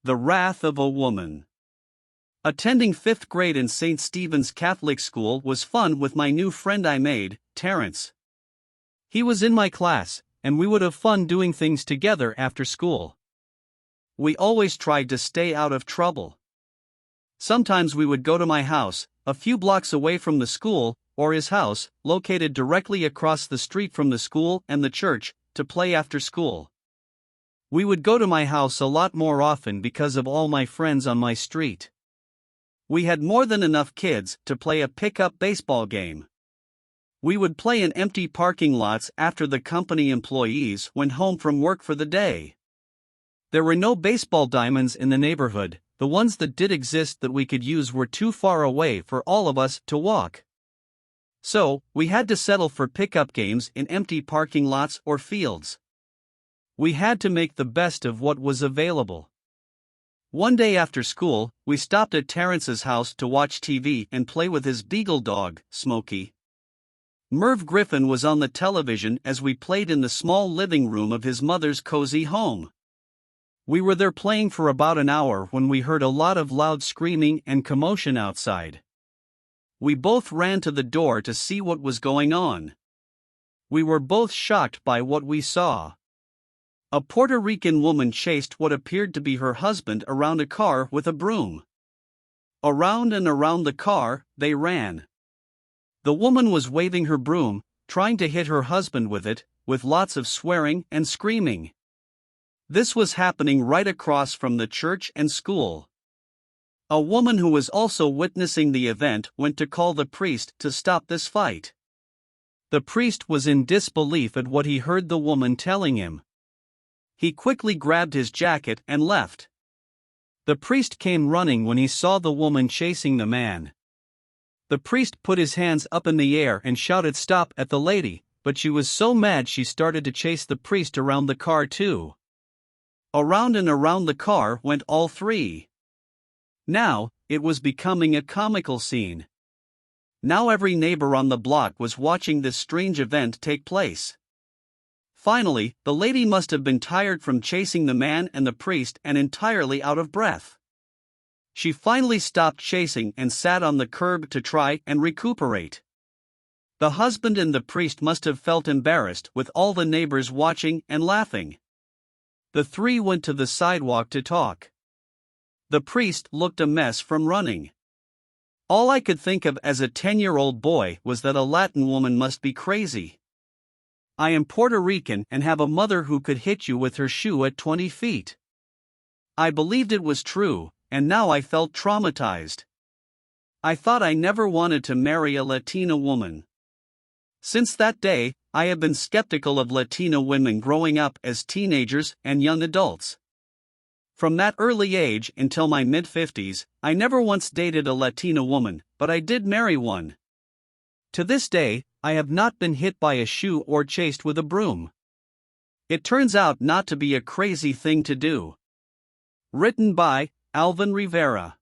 The Wrath of a Woman. Attending 5th grade in St. Stephen's Catholic School was fun with my new friend I made, Terence. He was in my class, and we would have fun doing things together after school. We always tried to stay out of trouble. Sometimes we would go to my house, a few blocks away from the school, or his house, located directly across the street from the school and the church, to play after school. We would go to my house a lot more often because of all my friends on my street. We had more than enough kids to play a pickup baseball game. We would play in empty parking lots after the company employees went home from work for the day. There were no baseball diamonds in the neighborhood. The ones that did exist that we could use were too far away for all of us to walk. So, we had to settle for pickup games in empty parking lots or fields. We had to make the best of what was available. One day after school, we stopped at Terrence's house to watch TV and play with his beagle dog, Smokey. Merv Griffin was on the television as we played in the small living room of his mother's cozy home. We were there playing for about an hour when we heard a lot of loud screaming and commotion outside. We both ran to the door to see what was going on. We were both shocked by what we saw. A Puerto Rican woman chased what appeared to be her husband around a car with a broom. Around and around the car, they ran. The woman was waving her broom, trying to hit her husband with it, with lots of swearing and screaming. This was happening right across from the church and school. A woman who was also witnessing the event went to call the priest to stop this fight. The priest was in disbelief at what he heard the woman telling him. He quickly grabbed his jacket and left. The priest came running when he saw the woman chasing the man. The priest put his hands up in the air and shouted "Stop" at the lady, but she was so mad she started to chase the priest around the car too. Around and around the car went all three. Now, it was becoming a comical scene. Now every neighbor on the block was watching this strange event take place. Finally, the lady must have been tired from chasing the man and the priest and entirely out of breath. She finally stopped chasing and sat on the curb to try and recuperate. The husband and the priest must have felt embarrassed with all the neighbors watching and laughing. The three went to the sidewalk to talk. The priest looked a mess from running. All I could think of as a 10-year-old boy was that a Latin woman must be crazy. I am Puerto Rican and have a mother who could hit you with her shoe at 20 feet. I believed it was true, and now I felt traumatized. I thought I never wanted to marry a Latina woman. Since that day, I have been skeptical of Latina women growing up as teenagers and young adults. From that early age until my mid-50s, I never once dated a Latina woman, but I did marry one. To this day, I have not been hit by a shoe or chased with a broom. It turns out not to be a crazy thing to do. Written by Alvin Rivera.